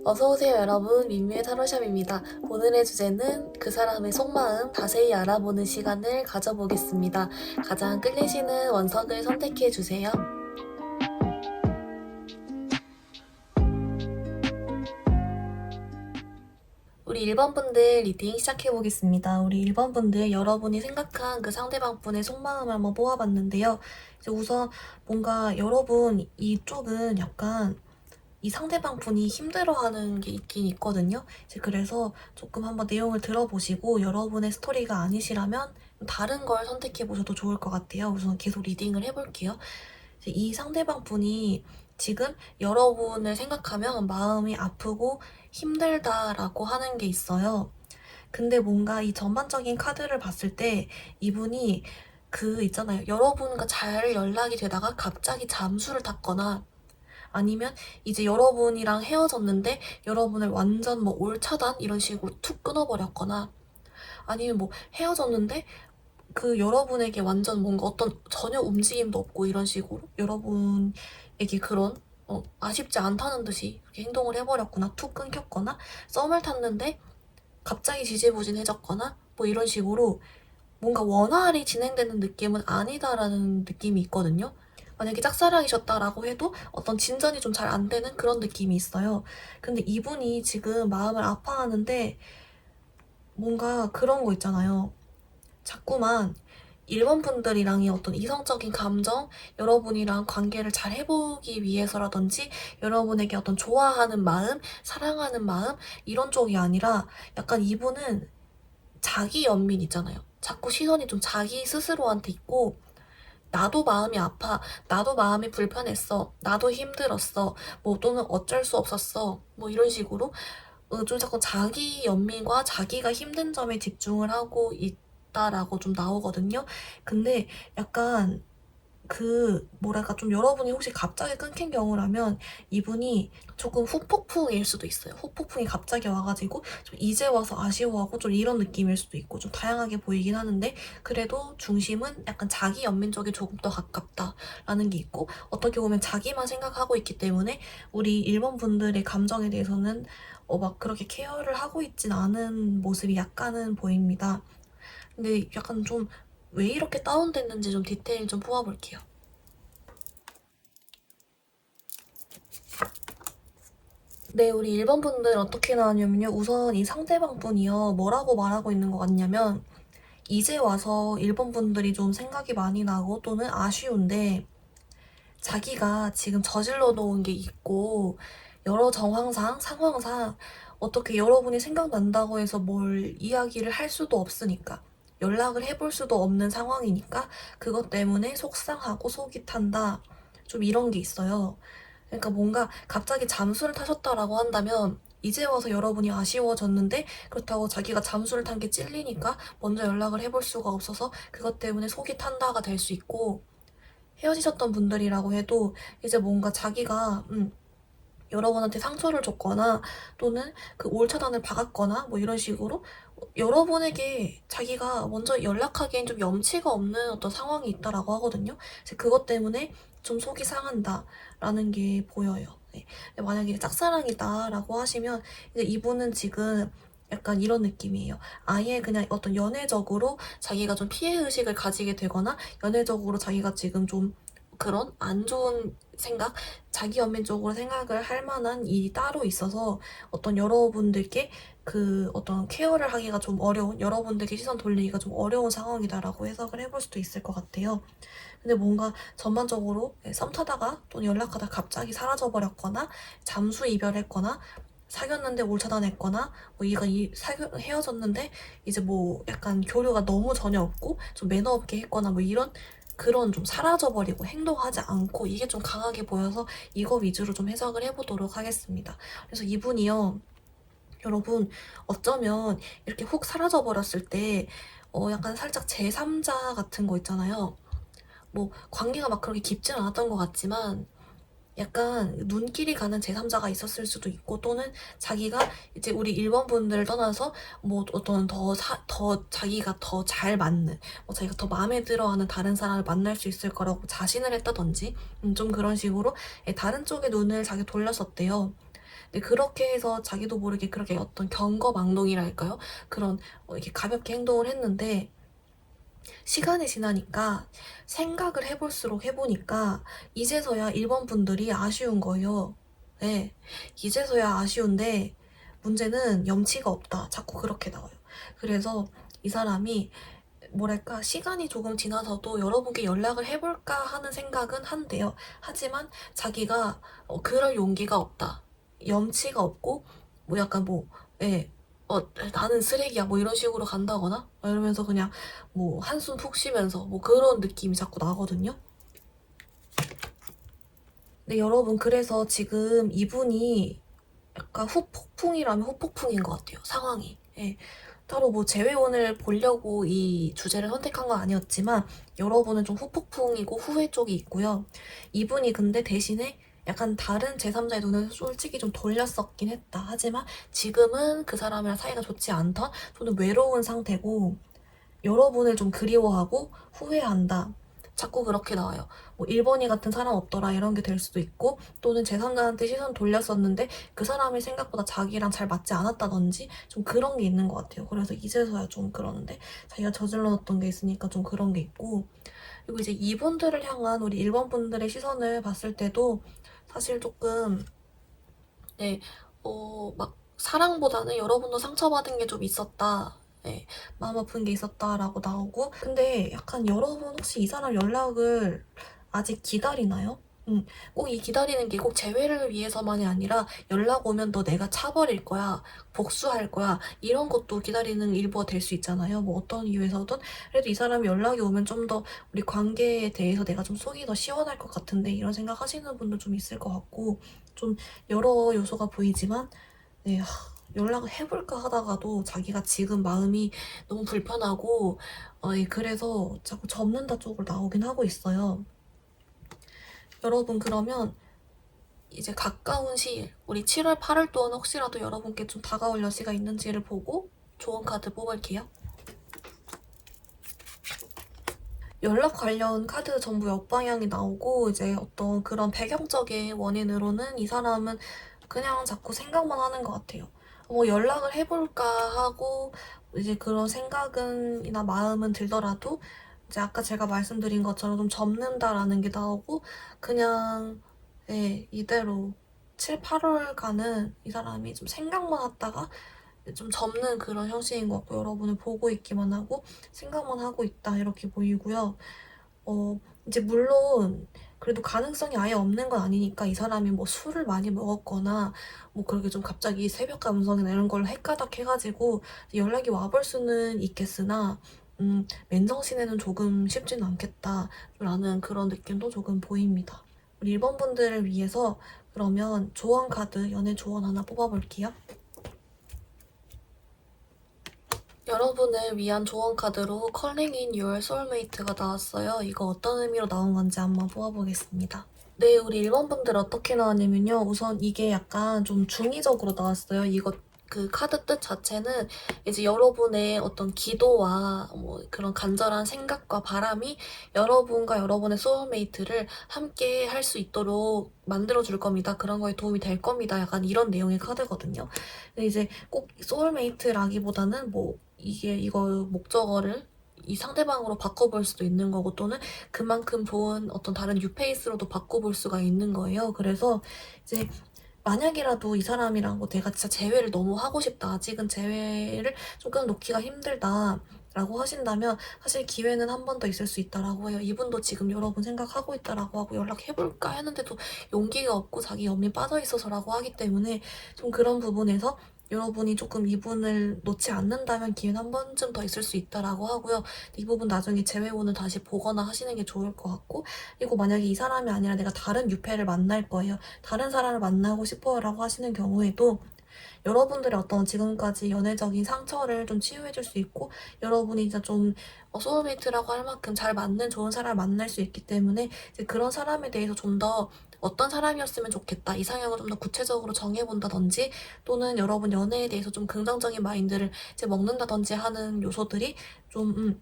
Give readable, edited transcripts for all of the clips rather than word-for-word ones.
어서오세요 여러분, 민미의 타로샵입니다. 오늘의 주제는 그 사람의 속마음 자세히 알아보는 시간을 가져보겠습니다. 가장 끌리시는 원석을 선택해주세요. 우리 1번 분들 리딩 시작해보겠습니다. 우리 1번 분들 여러분이 생각한 그 상대방 분의 속마음을 한번 뽑아봤는데요. 이제 우선 뭔가 여러분 이쪽은 약간 이 상대방 분이 힘들어하는 게 있긴 있거든요. 이제 그래서 조금 한번 내용을 들어보시고 여러분의 스토리가 아니시라면 다른 걸 선택해보셔도 좋을 것 같아요. 우선 계속 리딩을 해볼게요. 이제 이 상대방 분이 지금 여러분을 생각하면 마음이 아프고 힘들다라고 하는 게 있어요. 근데 뭔가 이 전반적인 카드를 봤을 때 이분이 그 있잖아요. 여러분과 잘 연락이 되다가 갑자기 잠수를 탔거나 아니면 이제 여러분이랑 헤어졌는데 여러분을 완전 뭐 올 차단 이런 식으로 툭 끊어버렸거나 아니면 뭐 헤어졌는데 그 여러분에게 완전 뭔가 어떤 전혀 움직임도 없고 이런 식으로 여러분에게 그런 아쉽지 않다는 듯이 그렇게 행동을 해버렸거나 툭 끊겼거나 썸을 탔는데 갑자기 지지부진해졌거나 뭐 이런 식으로 뭔가 원활히 진행되는 느낌은 아니다라는 느낌이 있거든요. 만약에 짝사랑이셨다라고 해도 어떤 진전이 좀 잘 안 되는 그런 느낌이 있어요. 근데 이분이 지금 마음을 아파하는데 뭔가 그런 거 있잖아요. 자꾸만 일본 분들이랑의 어떤 이성적인 감정, 여러분이랑 관계를 잘 해보기 위해서라든지 여러분에게 어떤 좋아하는 마음, 사랑하는 마음 이런 쪽이 아니라 약간 이분은 자기 연민 있잖아요. 자꾸 시선이 좀 자기 스스로한테 있고 나도 마음이 아파, 나도 마음이 불편했어, 나도 힘들었어, 뭐 또는 어쩔 수 없었어, 뭐 이런 식으로 좀 자꾸 자기 연민과 자기가 힘든 점에 집중을 하고 있다라고 좀 나오거든요. 근데 약간 그 뭐랄까 좀 여러분이 혹시 갑자기 끊긴 경우라면 이분이 조금 후폭풍일 수도 있어요. 후폭풍이 갑자기 와가지고 좀 이제 와서 아쉬워하고 좀 이런 느낌일 수도 있고 좀 다양하게 보이긴 하는데 그래도 중심은 약간 자기 연민 쪽에 조금 더 가깝다라는 게 있고 어떻게 보면 자기만 생각하고 있기 때문에 우리 일본 분들의 감정에 대해서는 막 그렇게 케어를 하고 있진 않은 모습이 약간은 보입니다. 근데 약간 좀 왜 이렇게 다운됐는지 좀 디테일 좀 뽑아볼게요. 네, 우리 1번 분들 어떻게 나왔냐면요. 우선 이 상대방 분이요. 뭐라고 말하고 있는 것 같냐면 이제 와서 1번 분들이 좀 생각이 많이 나고 또는 아쉬운데 자기가 지금 저질러 놓은 게 있고 여러 정황상, 상황상 어떻게 여러분이 생각난다고 해서 뭘 이야기를 할 수도 없으니까 연락을 해볼 수도 없는 상황이니까 그것 때문에 속상하고 속이 탄다. 좀 이런 게 있어요. 그러니까 뭔가 갑자기 잠수를 타셨다라고 한다면 이제 와서 여러분이 아쉬워졌는데 그렇다고 자기가 잠수를 탄 게 찔리니까 먼저 연락을 해볼 수가 없어서 그것 때문에 속이 탄다가 될 수 있고 헤어지셨던 분들이라고 해도 이제 뭔가 자기가 여러분한테 상처를 줬거나 또는 그 올 차단을 박았거나 뭐 이런 식으로 여러분에게 자기가 먼저 연락하기엔 좀 염치가 없는 어떤 상황이 있다라고 하거든요. 이제 그것 때문에 좀 속이 상한다라는 게 보여요. 네. 만약에 짝사랑이다라고 하시면 이제 이분은 지금 약간 이런 느낌이에요. 아예 그냥 어떤 연애적으로 자기가 좀 피해의식을 가지게 되거나 연애적으로 자기가 지금 좀 그런 안 좋은 생각, 자기 연민적으로 생각을 할 만한 일이 따로 있어서 어떤 여러분들께 그 어떤 케어를 하기가 좀 어려운, 여러분들께 시선 돌리기가 좀 어려운 상황이다라고 해석을 해볼 수도 있을 것 같아요. 근데 뭔가 전반적으로 썸 타다가 또는 연락하다 갑자기 사라져버렸거나 잠수 이별했거나 사귀었는데 올 차단했거나 뭐 얘가 헤어졌는데 이제 뭐 약간 교류가 너무 전혀 없고 좀 매너 없게 했거나 뭐 이런 그런 좀 사라져버리고 행동하지 않고 이게 좀 강하게 보여서 이거 위주로 좀 해석을 해보도록 하겠습니다. 그래서 이분이요. 여러분 어쩌면 이렇게 훅 사라져버렸을 때 약간 살짝 제3자 같은 거 있잖아요. 뭐 관계가 막 그렇게 깊진 않았던 것 같지만 약간 눈길이 가는 제3자가 있었을 수도 있고 또는 자기가 이제 우리 1번 분들을 떠나서 뭐 어떤 더 자기가 더 잘 맞는 뭐 자기가 더 마음에 들어하는 다른 사람을 만날 수 있을 거라고 자신을 했다든지 좀 그런 식으로 다른 쪽에 눈을 자기 돌렸었대요. 근데 그렇게 해서 자기도 모르게 그렇게 어떤 경거망동이랄까요? 그런 이렇게 가볍게 행동을 했는데 시간이 지나니까 생각을 해볼수록 해보니까 이제서야 일본 분들이 아쉬운 거예요. 네, 이제서야 아쉬운데 문제는 염치가 없다. 자꾸 그렇게 나와요. 그래서 이 사람이 뭐랄까 시간이 조금 지나서도 여러분께 연락을 해볼까 하는 생각은 한대요. 하지만 자기가 그럴 용기가 없다. 염치가 없고 뭐 약간 뭐 예, 나는 쓰레기야 뭐 이런 식으로 간다거나 이러면서 그냥 뭐 한숨 푹 쉬면서 뭐 그런 느낌이 자꾸 나거든요. 근데 여러분 그래서 지금 이분이 약간 후폭풍이라면 후폭풍인 것 같아요. 상황이. 예. 따로 뭐 재회원을 보려고 이 주제를 선택한 건 아니었지만 여러분은 좀 후폭풍이고 후회 쪽이 있고요. 이분이 근데 대신에 약간 다른 제3자의 눈을 솔직히 좀 돌렸었긴 했다. 하지만 지금은 그 사람이랑 사이가 좋지 않던 또는 외로운 상태고 여러분을 좀 그리워하고 후회한다. 자꾸 그렇게 나와요. 뭐 일본이 같은 사람 없더라 이런 게 될 수도 있고 또는 제3자한테 시선 돌렸었는데 그 사람이 생각보다 자기랑 잘 맞지 않았다든지 좀 그런 게 있는 것 같아요. 그래서 이제서야 좀 그러는데 자기가 저질러놨던 게 있으니까 좀 그런 게 있고 그리고 이제 이분들을 향한 우리 일본 분들의 시선을 봤을 때도 사실 조금 네, 막 사랑보다는 여러분도 상처받은 게 좀 있었다. 네, 마음 아픈 게 있었다라고 나오고 근데 약간 여러분 혹시 이 사람 연락을 아직 기다리나요? 꼭 이 기다리는 게 꼭 재회를 위해서만이 아니라 연락 오면 너 내가 차버릴 거야, 복수할 거야 이런 것도 기다리는 일부가 될 수 있잖아요. 뭐 어떤 이유에서든 그래도 이 사람이 연락이 오면 좀 더 우리 관계에 대해서 내가 좀 속이 더 시원할 것 같은데 이런 생각 하시는 분도 좀 있을 것 같고 좀 여러 요소가 보이지만 네, 연락을 해볼까 하다가도 자기가 지금 마음이 너무 불편하고 예, 그래서 자꾸 접는다 쪽으로 나오긴 하고 있어요. 여러분 그러면 이제 가까운 시일 우리 7월 8월 동안 혹시라도 여러분께 좀 다가올 여지가 있는지를 보고 좋은 카드 뽑을게요. 연락 관련 카드 전부 역방향이 나오고 이제 어떤 그런 배경적인 원인으로는 이 사람은 그냥 자꾸 생각만 하는 것 같아요. 뭐 연락을 해볼까 하고 이제 그런 생각은이나 마음은 들더라도 이제 아까 제가 말씀드린 것처럼 좀 접는다라는 게 나오고 그냥 예, 이대로 7, 8월간은 이 사람이 좀 생각만 하다가 좀 접는 그런 형식인 것 같고 여러분을 보고 있기만 하고 생각만 하고 있다 이렇게 보이고요. 이제 물론 그래도 가능성이 아예 없는 건 아니니까 이 사람이 뭐 술을 많이 먹었거나 뭐 그렇게 좀 갑자기 새벽 감성이나 이런 걸 헷가닥 해가지고 연락이 와볼 수는 있겠으나 맨정신에는 조금 쉽지는 않겠다라는 그런 느낌도 조금 보입니다. 우리 1번 분들을 위해서 그러면 조언 카드, 연애 조언 하나 뽑아볼게요. 여러분을 위한 조언 카드로 Calling in Your Soulmate가 나왔어요. 이거 어떤 의미로 나온 건지 한번 뽑아보겠습니다. 네, 우리 1번 분들 어떻게 나왔냐면요. 우선 이게 약간 좀 중의적으로 나왔어요. 이거 그 카드 뜻 자체는 이제 여러분의 어떤 기도와 뭐 그런 간절한 생각과 바람이 여러분과 여러분의 소울메이트를 함께 할 수 있도록 만들어줄 겁니다. 그런 거에 도움이 될 겁니다. 약간 이런 내용의 카드거든요. 근데 이제 꼭 소울메이트라기보다는 뭐 이거 목적어를 이 상대방으로 바꿔볼 수도 있는 거고 또는 그만큼 좋은 어떤 다른 뉴페이스로도 바꿔볼 수가 있는 거예요. 그래서 이제 만약이라도 이 사람이랑 뭐 내가 진짜 재회를 너무 하고 싶다. 아직은 재회를 조금 놓기가 힘들다. 라고 하신다면 사실 기회는 한 번 더 있을 수 있다라고 해요. 이분도 지금 여러분 생각하고 있다라고 하고 연락해볼까 했는데도 용기가 없고 자기 염이 빠져있어서라고 하기 때문에 좀 그런 부분에서 여러분이 조금 이분을 놓지 않는다면 기회는 한 번쯤 더 있을 수 있다라고 하고요. 이 부분 나중에 재회원을 다시 보거나 하시는 게 좋을 것 같고 그리고 만약에 이 사람이 아니라 내가 다른 유패를 만날 거예요. 다른 사람을 만나고 싶어요 라고 하시는 경우에도 여러분들의 어떤 지금까지 연애적인 상처를 좀 치유해줄 수 있고 여러분이 진짜 좀 소울메이트라고 할 만큼 잘 맞는 좋은 사람을 만날 수 있기 때문에 이제 그런 사람에 대해서 좀 더 어떤 사람이었으면 좋겠다 이상형을 좀 더 구체적으로 정해본다든지 또는 여러분 연애에 대해서 좀 긍정적인 마인드를 이제 먹는다든지 하는 요소들이 좀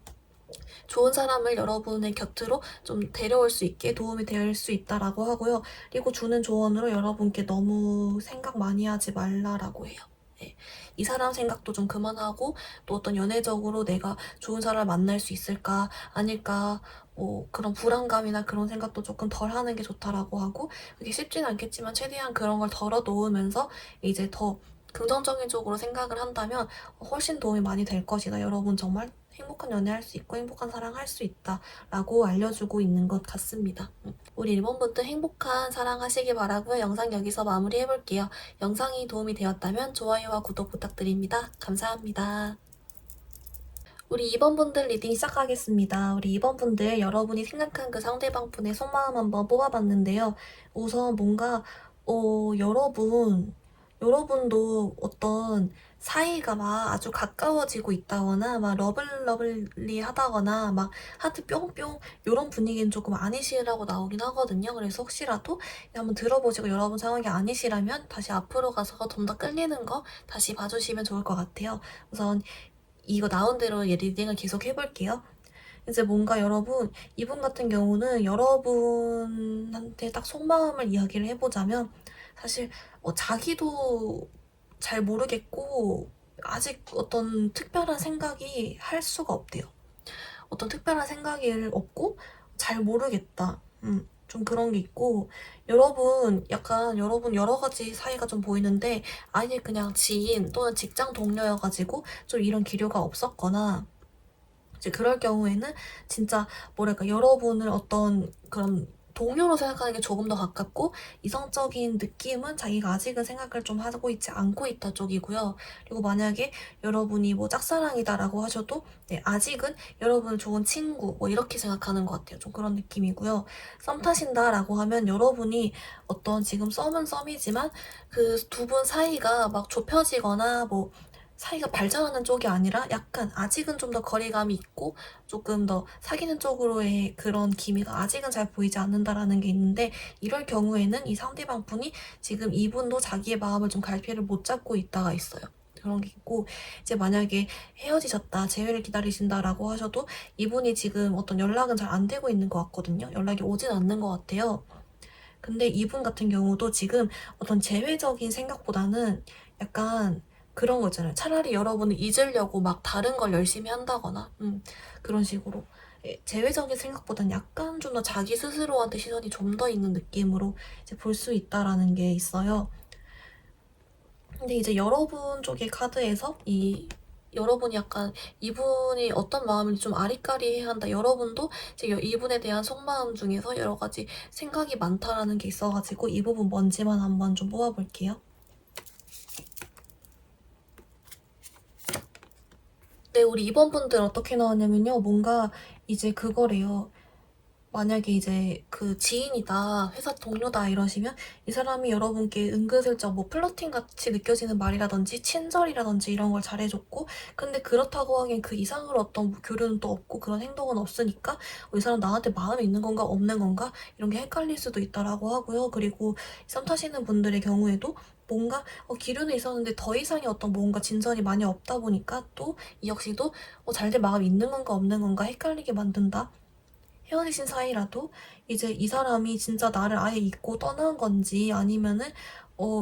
좋은 사람을 여러분의 곁으로 좀 데려올 수 있게 도움이 될 수 있다라고 하고요. 그리고 주는 조언으로 여러분께 너무 생각 많이 하지 말라라고 해요. 네. 이 사람 생각도 좀 그만하고 또 어떤 연애적으로 내가 좋은 사람을 만날 수 있을까 아닐까 뭐 그런 불안감이나 그런 생각도 조금 덜 하는 게 좋다라고 하고 그게 쉽진 않겠지만 최대한 그런 걸 덜어 놓으면서 이제 더 긍정적인 쪽으로 생각을 한다면 훨씬 도움이 많이 될 것이다. 여러분 정말 행복한 연애할 수 있고 행복한 사랑할 수 있다라고 알려주고 있는 것 같습니다. 우리 일본분들 행복한 사랑하시길 바라고요. 영상 여기서 마무리해볼게요. 영상이 도움이 되었다면 좋아요와 구독 부탁드립니다. 감사합니다. 우리 2번분들 리딩 시작하겠습니다. 우리 2번분들 여러분이 생각한 그 상대방분의 속마음 한번 뽑아봤는데요. 우선 뭔가 여러분도 어떤 사이가 막 아주 가까워지고 있다거나 막 러블러블리하다거나 막 하트 뿅뿅 이런 분위기는 조금 아니시라고 나오긴 하거든요. 그래서 혹시라도 한번 들어보시고 여러분 상황이 아니시라면 다시 앞으로 가서 좀 더 끌리는 거 다시 봐주시면 좋을 것 같아요. 우선 이거 나온 대로 리딩을 계속 해볼게요. 이제 뭔가 여러분, 이분 같은 경우는 여러분한테 딱 속마음을 이야기를 해보자면 사실 자기도 잘 모르겠고 아직 어떤 특별한 생각이 할 수가 없대요. 어떤 특별한 생각이 없고 잘 모르겠다. 좀 그런 게 있고 여러분 여러 가지 사이가 좀 보이는데 아예 그냥 지인 또는 직장 동료여가지고 좀 이런 기류가 없었거나 이제 그럴 경우에는 진짜 뭐랄까 여러분을 어떤 그런 동료로 생각하는 게 조금 더 가깝고 이성적인 느낌은 자기가 아직은 생각을 좀 하고 있지 않고 있다 쪽이고요. 그리고 만약에 여러분이 뭐 짝사랑이다라고 하셔도 네, 아직은 여러분을 좋은 친구 뭐 이렇게 생각하는 것 같아요. 좀 그런 느낌이고요. 썸 타신다라고 하면 여러분이 어떤 지금 썸은 썸이지만 그 두 분 사이가 막 좁혀지거나 뭐 사이가 발전하는 쪽이 아니라 약간 아직은 좀 더 거리감이 있고 조금 더 사귀는 쪽으로의 그런 기미가 아직은 잘 보이지 않는다라는 게 있는데 이럴 경우에는 이 상대방 분이 지금 이분도 자기의 마음을 좀 갈피를 못 잡고 있다가 있어요. 그런 게 있고 이제 만약에 헤어지셨다, 재회를 기다리신다라고 하셔도 이분이 지금 어떤 연락은 잘 안 되고 있는 것 같거든요. 연락이 오진 않는 것 같아요. 근데 이분 같은 경우도 지금 어떤 재회적인 생각보다는 약간 그런 거 있잖아요. 차라리 여러분을 잊으려고 막 다른 걸 열심히 한다거나 그런 식으로 재회적인 생각보다는 약간 좀 더 자기 스스로한테 시선이 좀 더 있는 느낌으로 이제 볼 수 있다라는 게 있어요. 근데 이제 여러분 쪽의 카드에서 여러분이 약간 이분이 어떤 마음인지 좀 아리까리해야 한다. 여러분도 이제 이분에 대한 속마음 중에서 여러 가지 생각이 많다라는 게 있어가지고 이 부분 뭔지만 한번 좀 뽑아볼게요. 네, 우리 2번 분들 어떻게 나왔냐면요. 뭔가 이제 그거래요. 만약에 이제 그 지인이다, 회사 동료다 이러시면 이 사람이 여러분께 은근슬쩍 뭐 플러팅 같이 느껴지는 말이라든지 친절이라든지 이런 걸 잘해줬고 근데 그렇다고 하기엔 그 이상으로 어떤 뭐 교류는 또 없고 그런 행동은 없으니까 이 사람 나한테 마음이 있는 건가 없는 건가 이런 게 헷갈릴 수도 있다라고 하고요. 그리고 썸 타시는 분들의 경우에도 뭔가 기류는 있었는데 더 이상의 어떤 뭔가 진전이 많이 없다 보니까 또 이 역시도 잘 될 마음이 있는 건가 없는 건가 헷갈리게 만든다. 헤어지신 사이라도 이제 이 사람이 진짜 나를 아예 잊고 떠난 건지 아니면은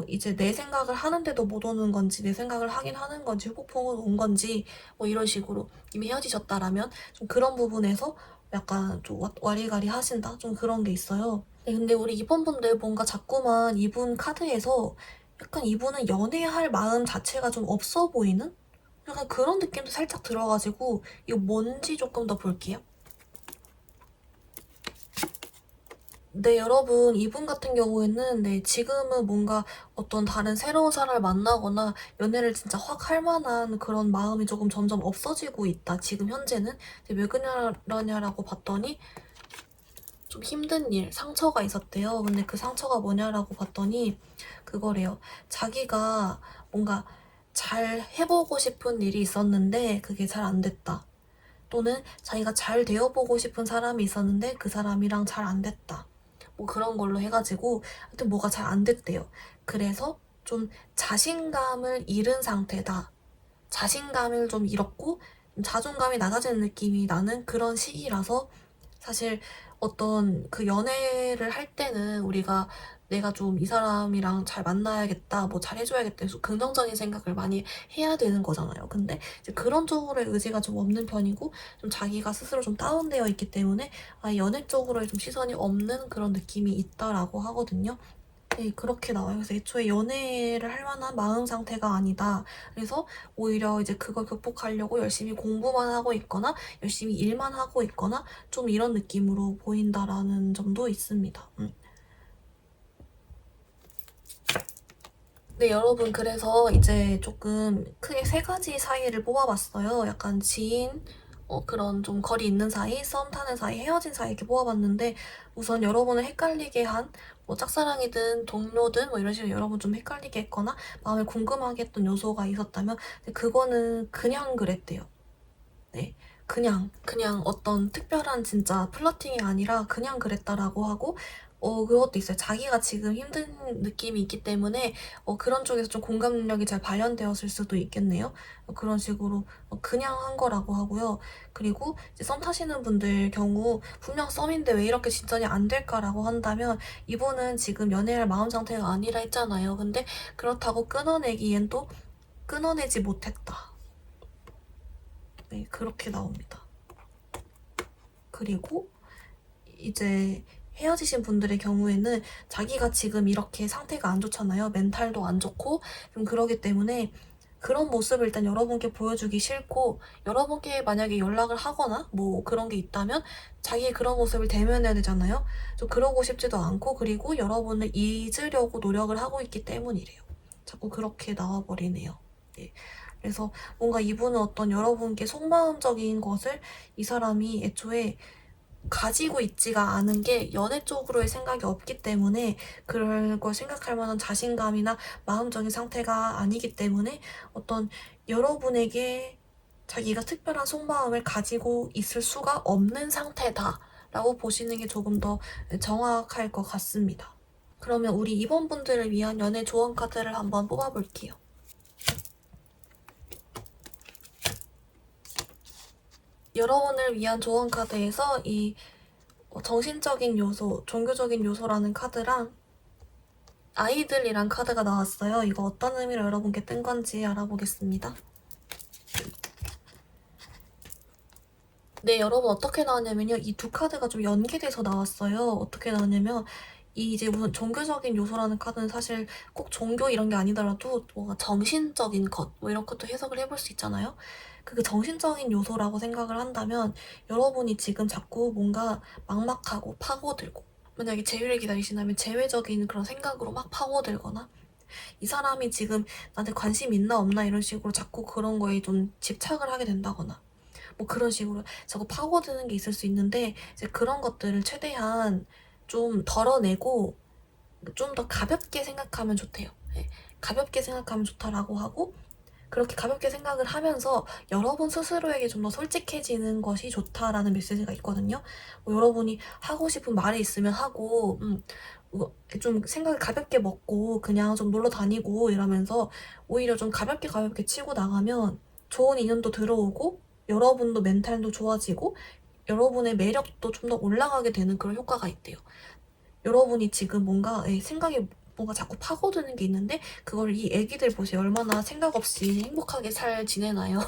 이제 내 생각을 하는데도 못 오는 건지 내 생각을 하긴 하는 건지 후폭풍은 온 건지 뭐 이런 식으로 이미 헤어지셨다라면 좀 그런 부분에서 약간 좀 와리가리 하신다? 좀 그런 게 있어요. 네, 근데 우리 이번 분들 뭔가 자꾸만 이분 카드에서 약간 이분은 연애할 마음 자체가 좀 없어 보이는? 약간 그런 느낌도 살짝 들어가지고 이거 뭔지 조금 더 볼게요. 네, 여러분, 이분 같은 경우에는, 네, 지금은 뭔가 어떤 다른 새로운 사람을 만나거나 연애를 진짜 확 할 만한 그런 마음이 조금 점점 없어지고 있다. 지금 현재는. 왜 그러냐라고 봤더니, 좀 힘든 일, 상처가 있었대요. 근데 그 상처가 뭐냐라고 봤더니, 그거래요. 자기가 뭔가 잘 해보고 싶은 일이 있었는데, 그게 잘 안 됐다. 또는 자기가 잘 되어보고 싶은 사람이 있었는데, 그 사람이랑 잘 안 됐다. 뭐 그런 걸로 해가지고 하여튼 뭐가 잘 안 됐대요. 그래서 좀 자신감을 잃은 상태다. 자신감을 좀 잃었고 자존감이 낮아지는 느낌이 나는 그런 시기라서 사실 어떤 그 연애를 할 때는 우리가 내가 좀 이 사람이랑 잘 만나야겠다, 뭐 잘 해줘야겠다 해서 긍정적인 생각을 많이 해야 되는 거잖아요. 근데 이제 그런 쪽으로의 의지가 좀 없는 편이고 좀 자기가 스스로 좀 다운되어 있기 때문에 연애 쪽으로의 좀 시선이 없는 그런 느낌이 있다라고 하거든요. 네, 그렇게 나와요. 그래서 애초에 연애를 할 만한 마음 상태가 아니다. 그래서 오히려 이제 그걸 극복하려고 열심히 공부만 하고 있거나 열심히 일만 하고 있거나 좀 이런 느낌으로 보인다라는 점도 있습니다. 네, 여러분, 그래서 이제 조금 크게 세 가지 사이를 뽑아봤어요. 약간 지인, 그런 좀 거리 있는 사이, 썸 타는 사이, 헤어진 사이 이렇게 뽑아봤는데 우선 여러분을 헷갈리게 한 뭐 짝사랑이든 동료든 뭐 이런 식으로 여러분 좀 헷갈리게 했거나 마음을 궁금하게 했던 요소가 있었다면 그거는 그냥 그랬대요. 네. 그냥 어떤 특별한 진짜 플러팅이 아니라 그냥 그랬다라고 하고, 그것도 있어요. 자기가 지금 힘든 느낌이 있기 때문에, 그런 쪽에서 좀 공감 능력이 잘 발현되었을 수도 있겠네요. 그런 식으로, 그냥 한 거라고 하고요. 그리고 이제 썸 타시는 분들 경우, 분명 썸인데 왜 이렇게 진전이 안 될까라고 한다면, 이분은 지금 연애할 마음 상태가 아니라 했잖아요. 근데 그렇다고 끊어내기엔 또 끊어내지 못했다. 네, 그렇게 나옵니다. 그리고 이제 헤어지신 분들의 경우에는 자기가 지금 이렇게 상태가 안 좋잖아요. 멘탈도 안 좋고 좀 그러기 때문에 그런 모습을 일단 여러분께 보여주기 싫고, 여러분께 만약에 연락을 하거나 뭐 그런 게 있다면 자기의 그런 모습을 대면해야 되잖아요. 좀 그러고 싶지도 않고, 그리고 여러분을 잊으려고 노력을 하고 있기 때문이래요. 자꾸 그렇게 나와버리네요. 예. 그래서 뭔가 이분은 어떤 여러분께 속마음적인 것을 이 사람이 애초에 가지고 있지가 않은 게 연애 쪽으로의 생각이 없기 때문에, 그럴 걸 생각할 만한 자신감이나 마음적인 상태가 아니기 때문에 어떤 여러분에게 자기가 특별한 속마음을 가지고 있을 수가 없는 상태다 라고 보시는 게 조금 더 정확할 것 같습니다. 그러면 우리 2번 분들을 위한 연애 조언 카드를 한번 뽑아볼게요. 여러분을 위한 조언 카드에서 이 정신적인 요소, 종교적인 요소라는 카드랑 아이들이란 카드가 나왔어요. 이거 어떤 의미로 여러분께 뜬 건지 알아보겠습니다. 네, 여러분 어떻게 나왔냐면요. 이 두 카드가 좀 연계돼서 나왔어요. 어떻게 나왔냐면 이 이제 무슨 종교적인 요소라는 카드는 사실 꼭 종교 이런 게 아니더라도 뭔가 정신적인 것, 뭐 이런 것도 해석을 해볼 수 있잖아요. 그 정신적인 요소라고 생각을 한다면 여러분이 지금 자꾸 뭔가 막막하고 파고들고, 만약에 재회를 기다리신다면 재회적인 그런 생각으로 막 파고들거나, 이 사람이 지금 나한테 관심 있나 없나 이런 식으로 자꾸 그런 거에 좀 집착을 하게 된다거나 뭐 그런 식으로 자꾸 파고드는 게 있을 수 있는데, 이제 그런 것들을 최대한 좀 덜어내고 좀 더 가볍게 생각하면 좋대요. 네. 가볍게 생각하면 좋다라고 하고, 그렇게 가볍게 생각을 하면서 여러분 스스로에게 좀 더 솔직해지는 것이 좋다라는 메시지가 있거든요. 뭐 여러분이 하고 싶은 말이 있으면 하고, 좀 생각을 가볍게 먹고 그냥 좀 놀러 다니고 이러면서 오히려 좀 가볍게 가볍게 치고 나가면 좋은 인연도 들어오고 여러분도 멘탈도 좋아지고 여러분의 매력도 좀 더 올라가게 되는 그런 효과가 있대요. 여러분이 지금 뭔가 생각이 뭔가 자꾸 파고드는 게 있는데 그걸 이 애기들 보세요. 얼마나 생각 없이 행복하게 잘 지내나요?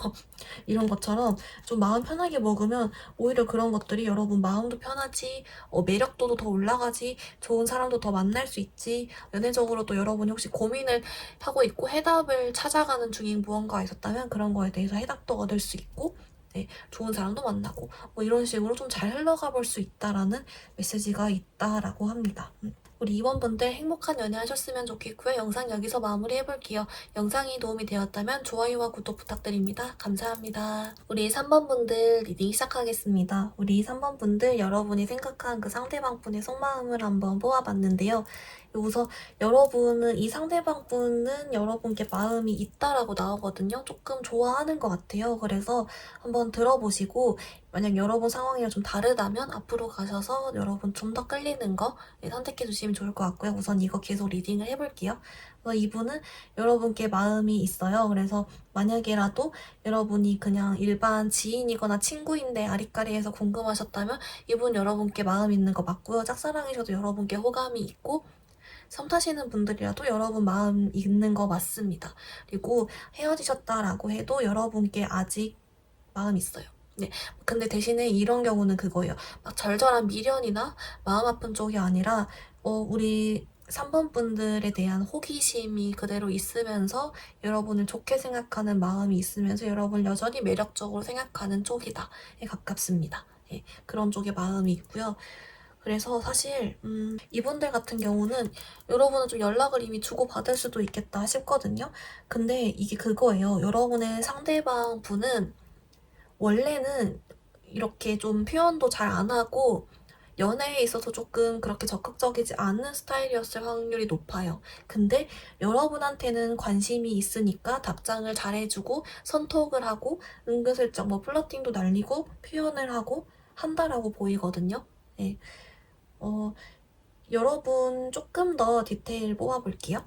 이런 것처럼 좀 마음 편하게 먹으면 오히려 그런 것들이 여러분 마음도 편하지, 매력도도 더 올라가지, 좋은 사람도 더 만날 수 있지, 연애적으로도 여러분이 혹시 고민을 하고 있고 해답을 찾아가는 중인 무언가가 있었다면 그런 거에 대해서 해답도 얻을 수 있고, 네, 좋은 사람도 만나고 뭐 이런 식으로 좀 잘 흘러가 볼 수 있다라는 메시지가 있다라고 합니다. 우리 2번 분들 행복한 연애 하셨으면 좋겠고요. 영상 여기서 마무리해볼게요. 영상이 도움이 되었다면 좋아요와 구독 부탁드립니다. 감사합니다. 우리 3번 분들 리딩 시작하겠습니다. 우리 3번 분들 여러분이 생각한 그 상대방 분의 속마음을 한번 뽑아봤는데요. 우선 여러분은 이 상대방분은 여러분께 마음이 있다라고 나오거든요. 조금 좋아하는 것 같아요. 그래서 한번 들어보시고 만약 여러분 상황이랑 좀 다르다면 앞으로 가셔서 여러분 좀 더 끌리는 거 선택해 주시면 좋을 것 같고요. 우선 이거 계속 리딩을 해볼게요. 그래서 이분은 여러분께 마음이 있어요. 그래서 만약에라도 여러분이 그냥 일반 지인이거나 친구인데 아리까리해서 궁금하셨다면 이분 여러분께 마음 있는 거 맞고요. 짝사랑이셔도 여러분께 호감이 있고 썸 타시는 분들이라도 여러분 마음 있는 거 맞습니다. 그리고 헤어지셨다라고 해도 여러분께 아직 마음 있어요. 네. 근데 대신에 이런 경우는 그거예요. 막 절절한 미련이나 마음 아픈 쪽이 아니라 우리 3번 분들에 대한 호기심이 그대로 있으면서 여러분을 좋게 생각하는 마음이 있으면서 여러분을 여전히 매력적으로 생각하는 쪽이다에 가깝습니다. 예, 그런 쪽에 마음이 있고요. 그래서 사실 이분들 같은 경우는 여러분은 좀 연락을 이미 주고받을 수도 있겠다 싶거든요. 근데 이게 그거예요. 여러분의 상대방 분은 원래는 이렇게 좀 표현도 잘 안 하고 연애에 있어서 조금 그렇게 적극적이지 않은 스타일이었을 확률이 높아요. 근데 여러분한테는 관심이 있으니까 답장을 잘해주고 선톡을 하고 은근슬쩍 뭐 플러팅도 날리고 표현을 하고 한다라고 보이거든요. 네. 여러분 조금 더 디테일 뽑아볼게요.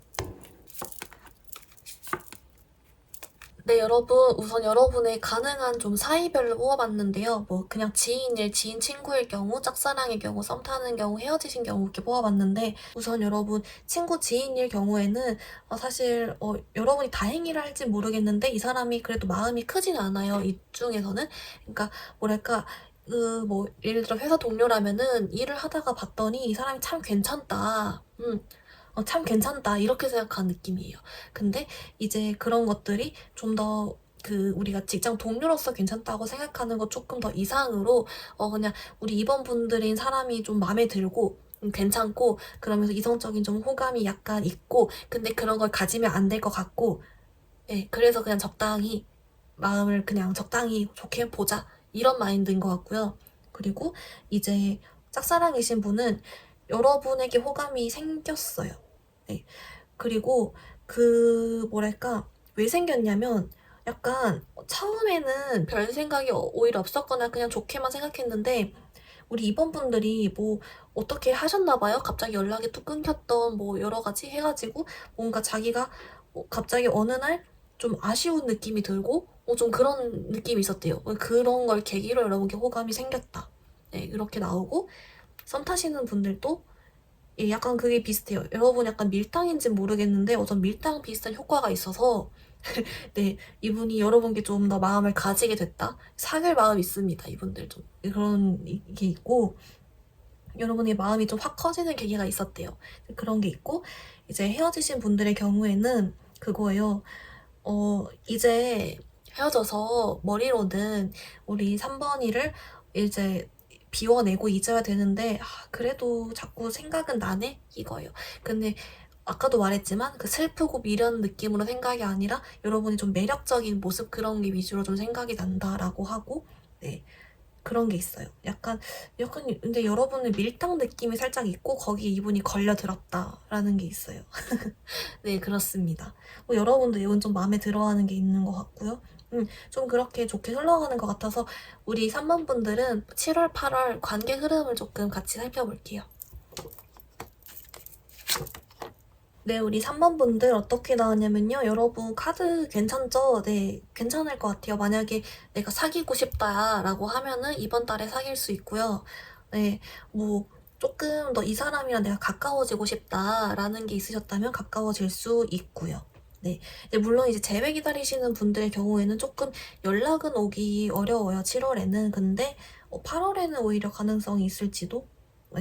네, 여러분 우선 여러분의 가능한 좀 사이별로 뽑아봤는데요. 뭐 그냥 지인일, 지인 친구일 경우, 짝사랑의 경우, 썸 타는 경우, 헤어지신 경우 이렇게 뽑아봤는데 우선 여러분 친구 지인일 경우에는 사실 여러분이 다행이라 할지 모르겠는데 이 사람이 그래도 마음이 크진 않아요. 이 중에서는. 그러니까 뭐랄까 뭐 예를 들어 회사 동료라면은 일을 하다가 봤더니 이 사람이 참 괜찮다. 참 괜찮다 이렇게 생각하는 느낌이에요. 근데 이제 그런 것들이 좀 더 우리가 직장 동료로서 괜찮다고 생각하는 것 조금 더 이상으로 그냥 우리 입원분들인 사람이 좀 마음에 들고 괜찮고 그러면서 이성적인 좀 호감이 약간 있고 근데 그런 걸 가지면 안 될 것 같고 예, 그래서 그냥 적당히 마음을 그냥 적당히 좋게 보자 이런 마인드인 것 같고요. 그리고 이제 짝사랑이신 분은 여러분에게 호감이 생겼어요. 네. 그리고 뭐랄까 왜 생겼냐면 약간 처음에는 별 생각이 오히려 없었거나 그냥 좋게만 생각했는데 우리 입원분들이 뭐 어떻게 하셨나 봐요. 갑자기 연락이 뚝 끊겼던 뭐 여러 가지 해가지고 뭔가 자기가 갑자기 어느 날 좀 아쉬운 느낌이 들고 좀 그런 느낌이 있었대요. 그런 걸 계기로 여러분께 호감이 생겼다. 네, 이렇게 나오고 썸 타시는 분들도 예, 약간 그게 비슷해요. 여러분 약간 밀당인지 모르겠는데 어떤 밀당 비슷한 효과가 있어서 네, 이분이 여러분께 좀 더 마음을 가지게 됐다. 사귈 마음이 있습니다. 이분들 좀 그런 게 있고 여러분의 마음이 좀 확 커지는 계기가 있었대요. 그런 게 있고 이제 헤어지신 분들의 경우에는 그거예요. 이제 헤어져서 머리로는 우리 3번이를 이제 비워내고 잊어야 되는데 그래도 자꾸 생각은 나네? 이거예요. 근데 아까도 말했지만 그 슬프고 미련 느낌으로 생각이 아니라 여러분이 좀 매력적인 모습 그런 게 위주로 좀 생각이 난다라고 하고 네. 그런 게 있어요. 약간 근데 여러분의 밀당 느낌이 살짝 있고 거기에 이분이 걸려들었다라는 게 있어요. 네, 그렇습니다. 여러분도 이건 좀 마음에 들어하는 게 있는 것 같고요. 좀 그렇게 좋게 흘러가는 것 같아서 우리 3번 분들은 7월, 8월 관계 흐름을 조금 같이 살펴볼게요. 네, 우리 3번 분들 어떻게 나왔냐면요. 여러분 카드 괜찮죠? 네, 괜찮을 것 같아요. 만약에 내가 사귀고 싶다라고 하면은 이번 달에 사귈 수 있고요. 네, 뭐 조금 더 이 사람이랑 내가 가까워지고 싶다라는 게 있으셨다면 가까워질 수 있고요. 네, 물론 이제 재회 기다리시는 분들의 경우에는 조금 연락은 오기 어려워요. 7월에는. 근데 8월에는 오히려 가능성이 있을지도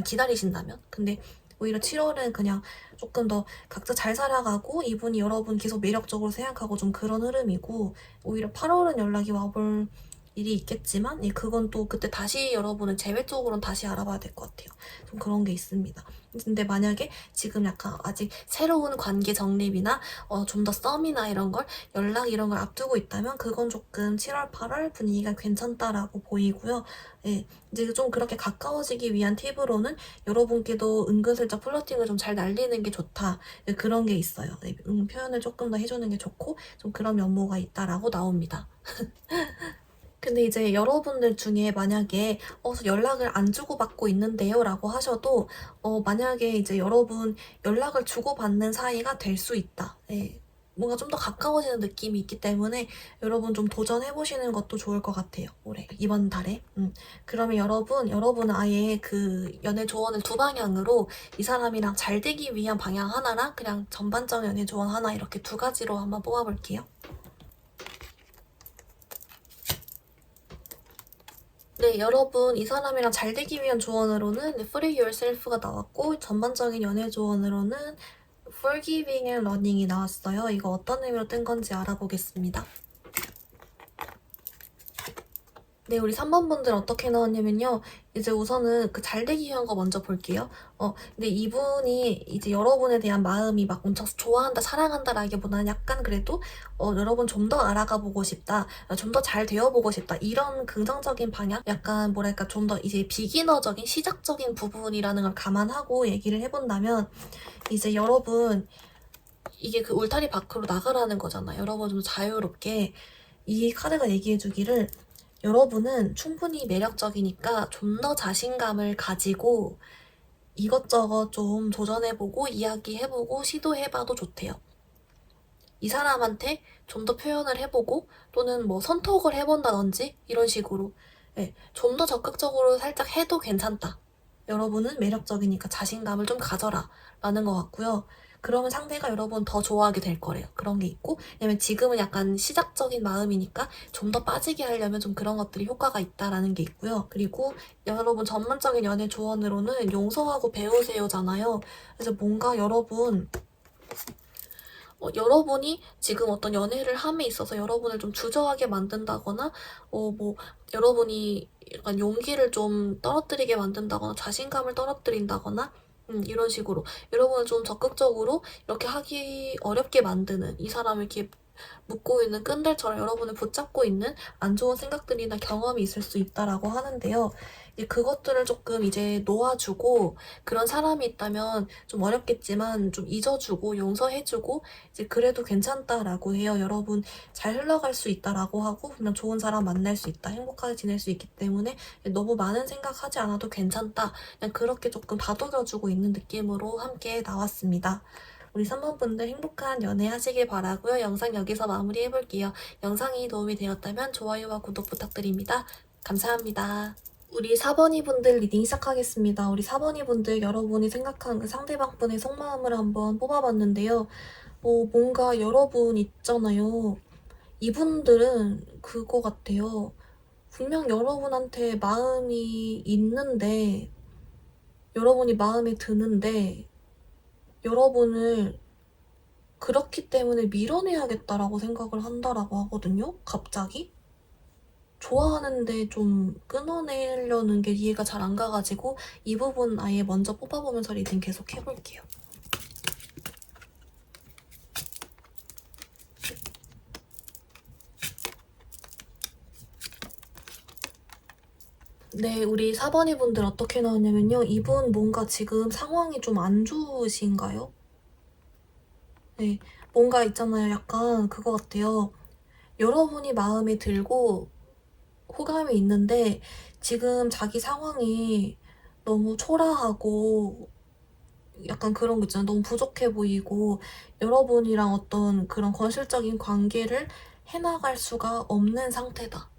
기다리신다면. 근데 오히려 7월은 그냥 조금 더 각자 잘 살아가고 이분이 여러분 계속 매력적으로 생각하고 좀 그런 흐름이고 오히려 8월은 연락이 와볼 일이 있겠지만 그건 또 그때 다시 여러분은 재회적으로는 다시 알아봐야 될 것 같아요. 좀 그런 게 있습니다. 근데 만약에 지금 약간 아직 새로운 관계 정립이나 좀 더 썸이나 이런 걸 연락 이런 걸 앞두고 있다면 그건 조금 7월, 8월 분위기가 괜찮다라고 보이고요. 이제 좀 그렇게 가까워지기 위한 팁으로는 여러분께도 은근슬쩍 플러팅을 좀 잘 날리는 게 좋다. 그런 게 있어요. 표현을 조금 더 해주는 게 좋고 좀 그런 면모가 있다라고 나옵니다. 근데 이제 여러분들 중에 만약에 연락을 안 주고받고 있는데요 라고 하셔도 만약에 이제 여러분 연락을 주고받는 사이가 될 수 있다. 뭔가 좀 더 가까워지는 느낌이 있기 때문에 여러분 좀 도전해보시는 것도 좋을 것 같아요. 올해 이번 달에. 그러면 여러분은 아예 그 연애 조언을 두 방향으로 이 사람이랑 잘 되기 위한 방향 하나랑 그냥 전반적인 연애 조언 하나 이렇게 두 가지로 한번 뽑아볼게요. 네, 여러분 이 사람이랑 잘 되기 위한 조언으로는 Free Yourself가 나왔고 전반적인 연애 조언으로는 Forgiving and Running이 나왔어요. 이거 어떤 의미로 뜬 건지 알아보겠습니다. 네, 우리 3번 분들 어떻게 나왔냐면요. 이제 우선은 그 잘 되기 위한 거 먼저 볼게요. 근데 이분이 이제 여러분에 대한 마음이 막 엄청 좋아한다, 사랑한다 라기보다는 약간 그래도 여러분 좀 더 알아가 보고 싶다, 좀 더 잘 되어보고 싶다 이런 긍정적인 방향? 약간 뭐랄까 좀 더 이제 비기너적인 시작적인 부분이라는 걸 감안하고 얘기를 해본다면 이제 여러분 이게 그 울타리 밖으로 나가라는 거잖아요. 여러분 좀 자유롭게 이 카드가 얘기해주기를 여러분은 충분히 매력적이니까 좀 더 자신감을 가지고 이것저것 좀 도전해보고 이야기해보고 시도해봐도 좋대요. 이 사람한테 좀 더 표현을 해보고 또는 뭐 선톡을 해본다든지 이런 식으로 좀 더 적극적으로 살짝 해도 괜찮다. 여러분은 매력적이니까 자신감을 좀 가져라 라는 것 같고요. 그러면 상대가 여러분 더 좋아하게 될 거래요. 그런 게 있고 왜냐면 지금은 약간 시작적인 마음이니까 좀 더 빠지게 하려면 좀 그런 것들이 효과가 있다라는 게 있고요. 그리고 여러분 전반적인 연애 조언으로는 용서하고 배우세요잖아요. 그래서 뭔가 여러분이 지금 어떤 연애를 함에 있어서 여러분을 좀 주저하게 만든다거나, 뭐, 여러분이 약간 용기를 좀 떨어뜨리게 만든다거나, 자신감을 떨어뜨린다거나, 이런 식으로. 여러분을 좀 적극적으로 이렇게 하기 어렵게 만드는, 이 사람을 이렇게 묶고 있는 끈들처럼 여러분을 붙잡고 있는 안 좋은 생각들이나 경험이 있을 수 있다라고 하는데요. 그것들을 조금 이제 놓아주고 그런 사람이 있다면 좀 어렵겠지만 좀 잊어주고 용서해주고 이제 그래도 괜찮다라고 해요. 여러분 잘 흘러갈 수 있다라고 하고 그냥 좋은 사람 만날 수 있다. 행복하게 지낼 수 있기 때문에 너무 많은 생각하지 않아도 괜찮다. 그냥 그렇게 조금 다독여주고 있는 느낌으로 함께 나왔습니다. 우리 3번 분들 행복한 연애 하시길 바라고요. 영상 여기서 마무리해볼게요. 영상이 도움이 되었다면 좋아요와 구독 부탁드립니다. 감사합니다. 우리 4번이 분들 리딩 시작하겠습니다. 우리 4번이 분들 여러분이 생각하는 그 상대방 분의 속마음을 한번 뽑아봤는데요. 뭔가 여러분 있잖아요. 이분들은 그거 같아요. 분명 여러분한테 마음이 있는데 여러분이 마음에 드는데 여러분을 그렇기 때문에 밀어내야겠다라고 생각을 한다라고 하거든요. 갑자기. 좋아하는데 좀 끊어내려는 게 이해가 잘 안 가가지고 이 부분 아예 먼저 뽑아보면서 리딩 계속 해볼게요. 네, 우리 4번이 분들 어떻게 나왔냐면요. 이분 뭔가 지금 상황이 좀 안 좋으신가요? 네, 뭔가 있잖아요. 약간 그거 같아요. 여러분이 마음에 들고 호감이 있는데 지금 자기 상황이 너무 초라하고 약간 그런 거 있잖아요. 너무 부족해 보이고 여러분이랑 어떤 그런 건실적인 관계를 해나갈 수가 없는 상태다.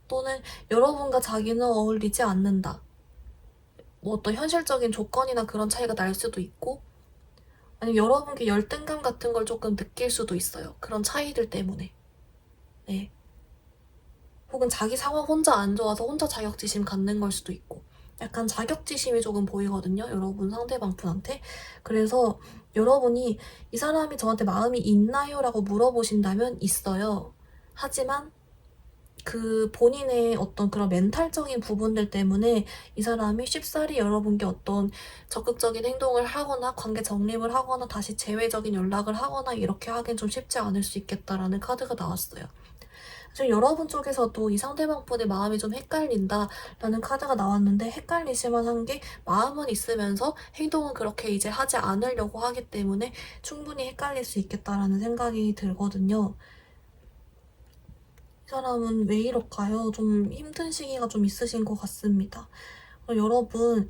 또는 여러분과 자기는 어울리지 않는다. 뭐 어떤 현실적인 조건이나 그런 차이가 날 수도 있고 아니면 여러분께 열등감 같은 걸 조금 느낄 수도 있어요. 그런 차이들 때문에. 네. 혹은 자기 상황 혼자 안 좋아서 혼자 자격지심 갖는 걸 수도 있고 약간 자격지심이 조금 보이거든요. 여러분 상대방 분한테. 그래서 여러분이 이 사람이 저한테 마음이 있나요? 라고 물어보신다면 있어요. 하지만 그 본인의 어떤 그런 멘탈적인 부분들 때문에 이 사람이 쉽사리 여러분께 어떤 적극적인 행동을 하거나 관계 정립을 하거나 다시 재회적인 연락을 하거나 이렇게 하긴 좀 쉽지 않을 수 있겠다라는 카드가 나왔어요. 사실 여러분 쪽에서도 이 상대방 분의 마음이 좀 헷갈린다라는 카드가 나왔는데, 헷갈리실 만한 게 마음은 있으면서 행동은 그렇게 이제 하지 않으려고 하기 때문에 충분히 헷갈릴 수 있겠다라는 생각이 들거든요. 이 사람은 왜 이럴까요? 좀 힘든 시기가 좀 있으신 것 같습니다. 그럼 여러분,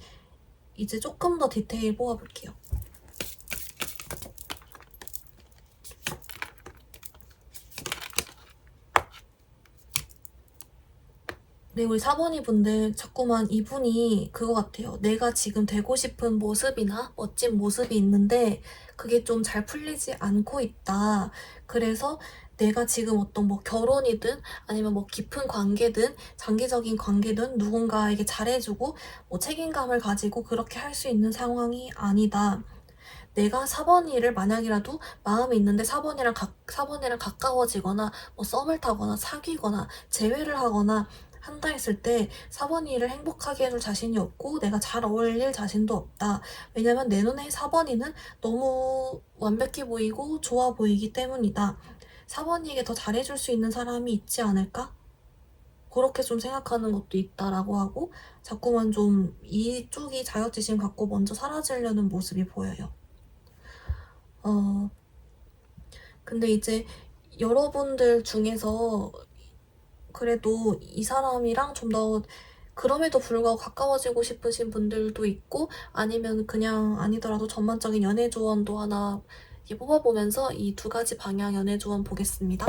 이제 조금 더 디테일 뽑아볼게요. 네, 우리 사번이 분들 자꾸만 이분이 그거 같아요. 내가 지금 되고 싶은 모습이나 멋진 모습이 있는데 그게 좀 잘 풀리지 않고 있다. 그래서 내가 지금 어떤 뭐 결혼이든 아니면 뭐 깊은 관계든 장기적인 관계든 누군가에게 잘해주고 뭐 책임감을 가지고 그렇게 할 수 있는 상황이 아니다. 내가 4번이를 만약이라도 마음이 있는데 4번이랑 가까워지거나 뭐 썸을 타거나 사귀거나 재회를 하거나 한다 했을 때 4번이를 행복하게 해줄 자신이 없고 내가 잘 어울릴 자신도 없다. 왜냐면 내 눈에 4번이는 너무 완벽해 보이고 좋아 보이기 때문이다. 4번이에게 더 잘해줄 수 있는 사람이 있지 않을까? 그렇게 좀 생각하는 것도 있다라고 하고, 자꾸만 좀 이쪽이 자격지심 갖고 먼저 사라지려는 모습이 보여요. 근데 이제 여러분들 중에서 그래도 이 사람이랑 좀 더 그럼에도 불구하고 가까워지고 싶으신 분들도 있고, 아니면 그냥 아니더라도 전반적인 연애 조언도 하나 뽑아보면서 이 두 가지 방향 연애 조언 보겠습니다.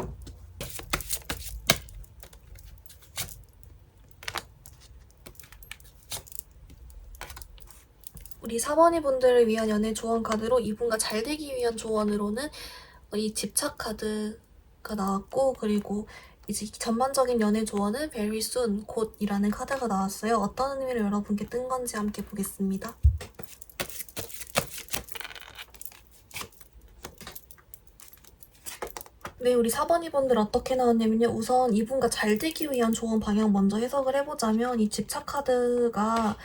우리 4번이 분들을 위한 연애 조언 카드로 이분과 잘 되기 위한 조언으로는 이 집착 카드가 나왔고, 그리고 이제 전반적인 연애 조언은 very soon, 곧이라는 카드가 나왔어요. 어떤 의미로 여러분께 뜬 건지 함께 보겠습니다. 네, 우리 4번이 분들 어떻게 나왔냐면요. 우선 이분과 잘 되기 위한 조언 방향 먼저 해석을 해보자면, 이 집착 카드가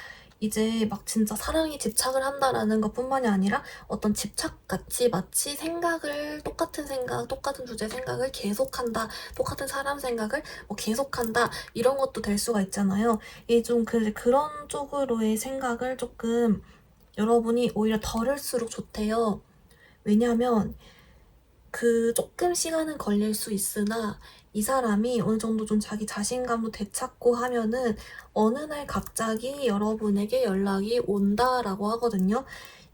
이제 막 진짜 사랑에 집착을 한다라는 것뿐만이 아니라 어떤 집착같이 마치 생각을, 똑같은 생각, 똑같은 주제 생각을 계속한다, 똑같은 사람 생각을 뭐 계속한다, 이런 것도 될 수가 있잖아요. 이게 좀 그런 쪽으로의 생각을 조금 여러분이 오히려 덜을수록 좋대요. 왜냐하면 조금 시간은 걸릴 수 있으나 이 사람이 어느 정도 좀 자기 자신감도 되찾고 하면은 어느 날 갑자기 여러분에게 연락이 온다라고 하거든요.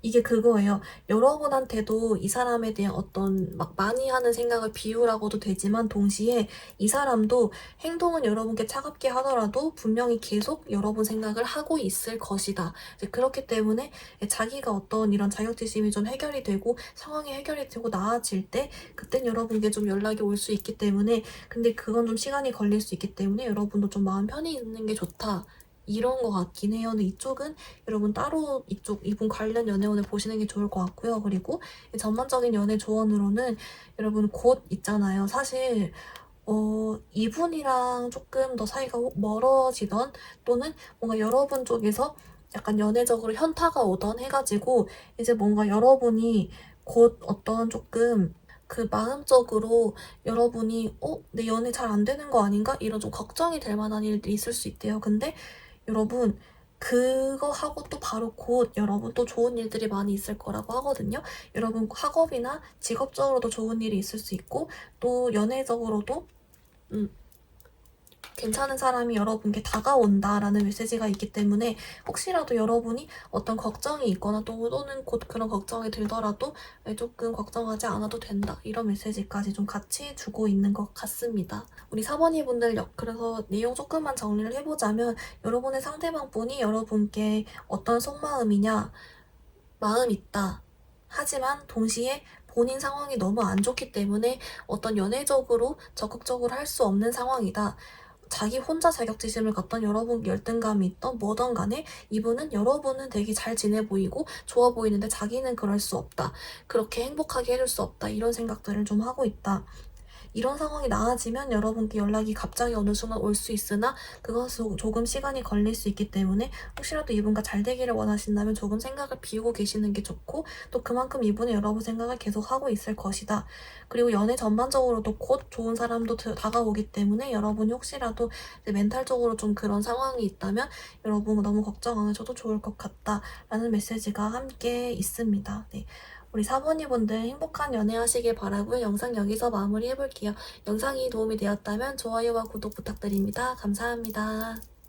이게 그거예요. 여러분한테도 이 사람에 대한 어떤 막 많이 하는 생각을 비우라고도 되지만, 동시에 이 사람도 행동은 여러분께 차갑게 하더라도 분명히 계속 여러분 생각을 하고 있을 것이다. 이제 그렇기 때문에 자기가 어떤 이런 자격지심이 좀 해결이 되고 상황이 해결이 되고 나아질 때 그땐 여러분께 좀 연락이 올 수 있기 때문에, 근데 그건 좀 시간이 걸릴 수 있기 때문에 여러분도 좀 마음 편히 있는 게 좋다. 이런 것 같긴 해요. 근데 이쪽은 여러분 따로 이분 관련 연애운을 보시는 게 좋을 것 같고요. 그리고 전반적인 연애 조언으로는 여러분 곧 있잖아요. 사실 이분이랑 조금 더 사이가 멀어지던, 또는 뭔가 여러분 쪽에서 약간 연애적으로 현타가 오던 해가지고 이제 뭔가 여러분이 곧 어떤 조금 그 마음적으로 여러분이 내 연애 잘 안 되는 거 아닌가? 이런 좀 걱정이 될 만한 일들이 있을 수 있대요. 근데 여러분 그거 하고 또 바로 곧 여러분 또 좋은 일들이 많이 있을 거라고 하거든요. 여러분 학업이나 직업적으로도 좋은 일이 있을 수 있고, 또 연애적으로도 괜찮은 사람이 여러분께 다가온다라는 메시지가 있기 때문에, 혹시라도 여러분이 어떤 걱정이 있거나 또는 곧 그런 걱정이 들더라도 조금 걱정하지 않아도 된다, 이런 메시지까지 좀 같이 주고 있는 것 같습니다. 우리 4번이 분들, 그래서 내용 조금만 정리를 해보자면, 여러분의 상대방 분이 여러분께 어떤 속마음이냐, 마음 있다. 하지만 동시에 본인 상황이 너무 안 좋기 때문에 어떤 연애적으로 적극적으로 할 수 없는 상황이다. 자기 혼자 자격지심을 갖던, 여러분 열등감이 있던 뭐든 간에 이분은 여러분은 되게 잘 지내 보이고 좋아 보이는데 자기는 그럴 수 없다. 그렇게 행복하게 해줄 수 없다. 이런 생각들을 좀 하고 있다. 이런 상황이 나아지면 여러분께 연락이 갑자기 어느 순간 올 수 있으나 그것은 조금 시간이 걸릴 수 있기 때문에 혹시라도 이분과 잘 되기를 원하신다면 조금 생각을 비우고 계시는 게 좋고, 또 그만큼 이분은 여러분 생각을 계속 하고 있을 것이다. 그리고 연애 전반적으로도 곧 좋은 사람도 다가오기 때문에 여러분이 혹시라도 이제 멘탈적으로 좀 그런 상황이 있다면 여러분 너무 걱정 안 하셔도 좋을 것 같다 라는 메시지가 함께 있습니다. 네. 우리 사모님분들 행복한 연애하시길 바라고요. 영상 여기서 마무리해볼게요. 영상이 도움이 되었다면 좋아요와 구독 부탁드립니다. 감사합니다.